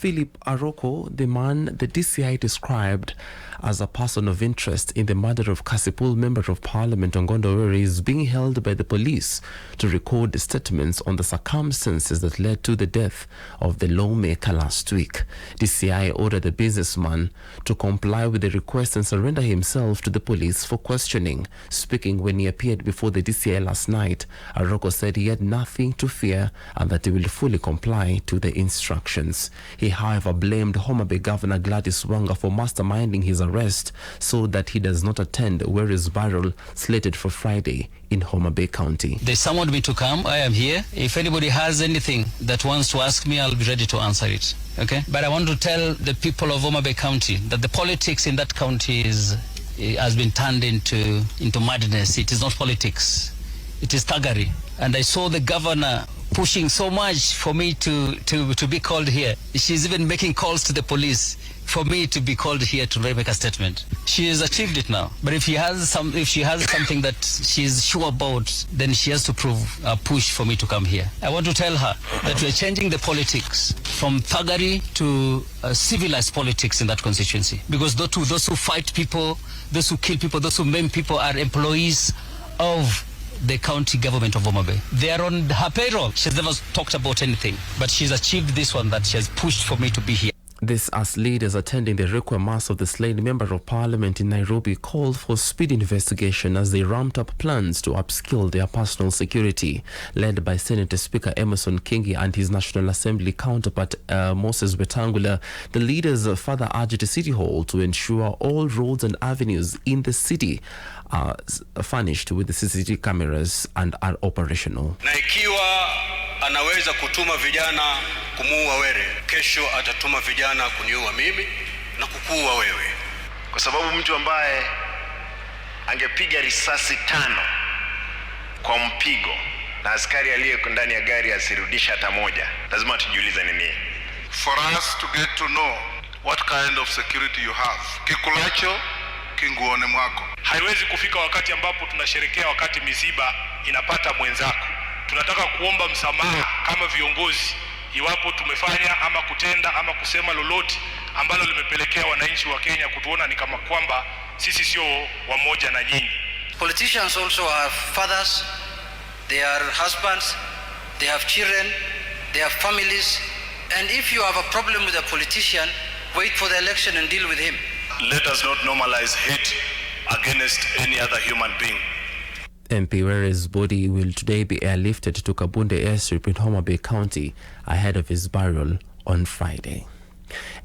Philip Aroko, the man the DCI described as a person of interest in the murder of Kasipul Member of Parliament Ong'ondo, is being held by the police to record statements on the circumstances that led to the death of the lawmaker last week. DCI ordered the businessman to comply with the request and surrender himself to the police for questioning. Speaking when he appeared before the DCI last night, Aroko said he had nothing to fear and that he will fully comply to the instructions. He, however, blamed Homa Bay Governor Gladys Wanga for masterminding his arrest so that he does not attend Where's Barrel slated for Friday in Homa Bay County. They summoned me to come. I am here. If anybody has anything that wants to ask me, I'll be ready to answer it. Okay? But I want to tell the people of Homa Bay County that the politics in that county has been turned into madness. It is not politics. It is thuggery. And I saw the governor pushing so much for me to be called here. She's even making calls to the police for me to be called here to make a statement. She has achieved it now. But if she has something that she's sure about, then she has to push for me to come here. I want to tell her that we're changing the politics from thuggery to civilized politics in that constituency. Because those who fight people, those who kill people, those who maim people are employees of the county government of Homa Bay. They are on her payroll. She's never talked about anything, but she's achieved this one, that she has pushed for me to be here. This as leaders attending the requiem mass of the slain Member of Parliament in Nairobi called for speedy investigation as they ramped up plans to upskill their personal security. Led by Senate Speaker Emerson Kingi and his National Assembly counterpart Moses Wetangula, the leaders further urged City Hall to ensure all roads and avenues in the city are furnished with the CCTV cameras and are operational. Na ikiwa anaweza kutuma vijana kumuua wewe, kesho atatuma vijana kuniua mimi na kukuua wewe. Kwa sababu mtu ambaye angepiga risasi 5 kwa mpigo na askari aliye ndani ya gari asirudisha hata moja, lazima tujiulize nini. For us to get to know what kind of security you have. Kikulacho kinguone mwako. Haiwezi kufika wakati ambapo tunasherekea wakati miziba inapata mwenzako. Tunataka kuomba msamaha kama viongozi iwapo tumefanya ama kutenda ama kusema lolote ambalo limepelekea wananchi wa Kenya kutuona ni kama kwamba sisi sio wamoja na nyinyi. Politicians also have fathers, they are husbands, they have children, they have families, and if you have a problem with a politician, wait for the election and deal with him. Let us not normalize hate against any other human being. MP Were's body will today be airlifted to Kabunde Airstrip in Homa Bay County ahead of his burial on Friday.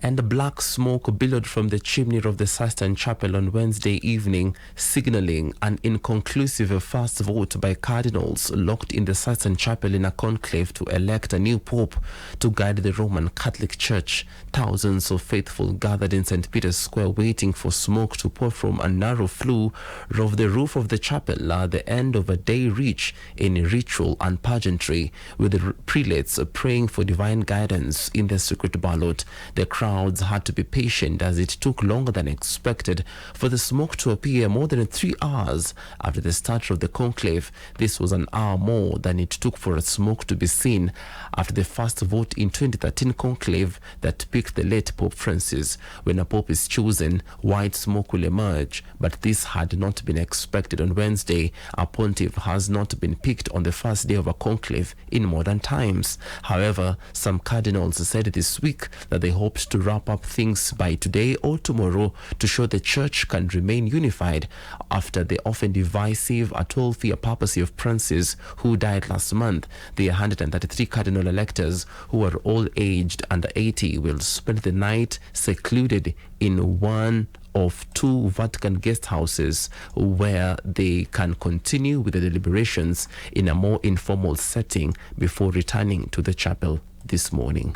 And black smoke billowed from the chimney of the Sistine Chapel on Wednesday evening, signaling an inconclusive first vote by cardinals locked in the Sistine Chapel in a conclave to elect a new pope to guide the Roman Catholic Church. Thousands of faithful gathered in St. Peter's Square waiting for smoke to pour from a narrow flue of the roof of the chapel at the end of a day rich in ritual and pageantry, with the prelates praying for divine guidance in the secret ballot. The crowds had to be patient as it took longer than expected for the smoke to appear more than 3 hours after the start of the conclave. This was an hour more than it took for a smoke to be seen after the first vote in 2013 conclave that picked the late Pope Francis. When a pope is chosen, white smoke will emerge, but this had not been expected on Wednesday. A pontiff has not been picked on the first day of a conclave in modern times. However, some cardinals said this week that they hoped to wrap up things by today or tomorrow to show the church can remain unified after the often divisive 12-year papacy of Francis, who died last month. The 133 cardinal electors, who are all aged under 80, will spend the night secluded in one of 2 Vatican guest houses where they can continue with the deliberations in a more informal setting before returning to the chapel this morning.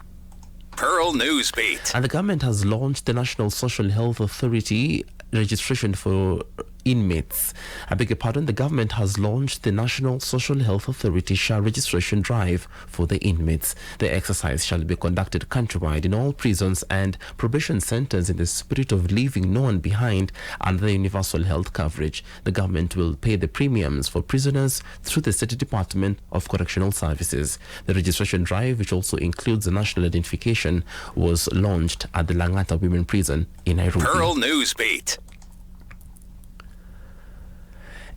Pearl Newsbeat. And the government has launched the National Social Health Authority registration for inmates. I beg your pardon, the government has launched the National Social Health Authority SHA registration drive for the inmates. The exercise shall be conducted countrywide in all prisons and probation centers in the spirit of leaving no one behind under the universal health coverage. The government will pay the premiums for prisoners through the State Department of Correctional Services. The registration drive, which also includes the national identification, was launched at the Langata Women Prison in Nairobi. Pearl Newsbeat.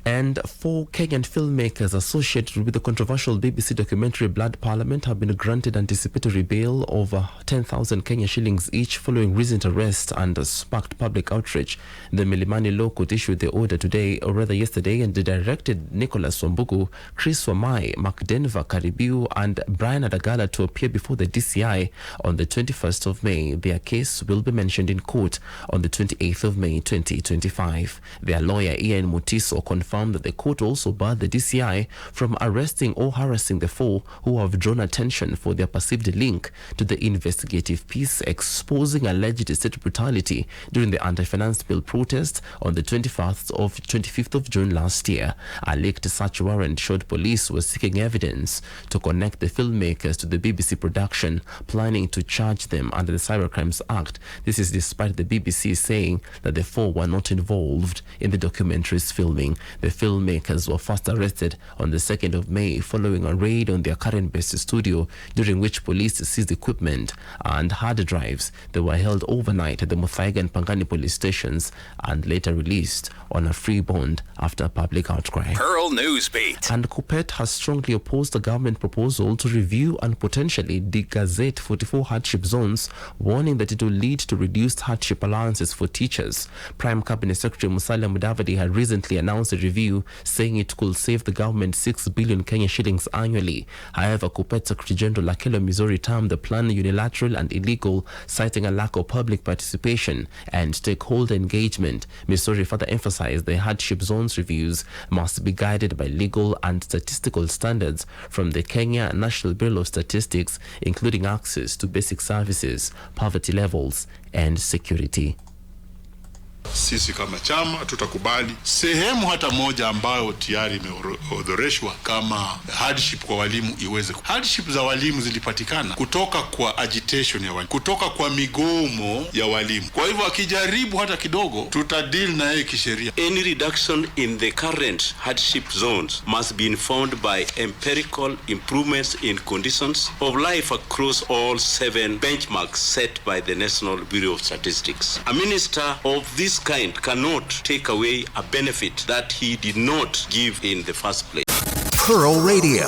And 4 Kenyan filmmakers associated with the controversial BBC documentary Blood Parliament have been granted anticipatory bail of 10,000 Kenya shillings each following recent arrest and sparked public outrage. The Milimani Law Court issued the order today, or rather yesterday, and directed Nicholas Wambugu, Chris Wamai, Mark Denver Karibiu, and Brian Adagala to appear before the DCI on the 21st of May. Their case will be mentioned in court on the 28th of May 2025. Their lawyer Ian Mutiso confirmed that the court also barred the DCI from arresting or harassing the 4 who have drawn attention for their perceived link to the investigative piece exposing alleged state brutality during the anti-finance bill protest on the 25th of June last year. A leaked search warrant showed police were seeking evidence to connect the filmmakers to the BBC production, planning to charge them under the Cybercrimes Act. This is despite the BBC saying that the 4 were not involved in the documentary's filming. The filmmakers were first arrested on the 2nd of May following a raid on their Karen-based studio, during which police seized equipment and hard drives. They were held overnight at the Muthaiga and Pangani police stations and later released on a free bond after a public outcry. Pearl Newsbeat. And Kuppet has strongly opposed the government proposal to review and potentially de-gazette 44 hardship zones, warning that it will lead to reduced hardship allowances for teachers. Prime Cabinet Secretary Musalia Mudavadi had recently announced a review, saying it could save the government 6 billion Kenya shillings annually. However, Kuppet Secretary General Akelo Misori termed the plan unilateral and illegal, citing a lack of public participation and stakeholder engagement. Misori further emphasized the hardship zones reviews must be guided by legal and statistical standards from the Kenya National Bureau of Statistics, including access to basic services, poverty levels, and security. Sisi kama chama tutakubali sehemu hata moja ambayo tayari imeorodheshwa kama hardship kwa walimu iweze. Hardship za walimu zilipatikana kutoka kwa agitation ya walimu, kutoka kwa migomo ya walimu. Kwa hivyo akijaribu hata kidogo tutadeal na yeye kisheria. Any reduction in the current hardship zones must be informed by empirical improvements in conditions of life across all 7 benchmarks set by the National Bureau of Statistics. A minister of this kind cannot take away a benefit that he did not give in the first place. Pearl Radio,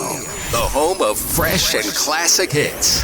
the home of fresh and classic hits.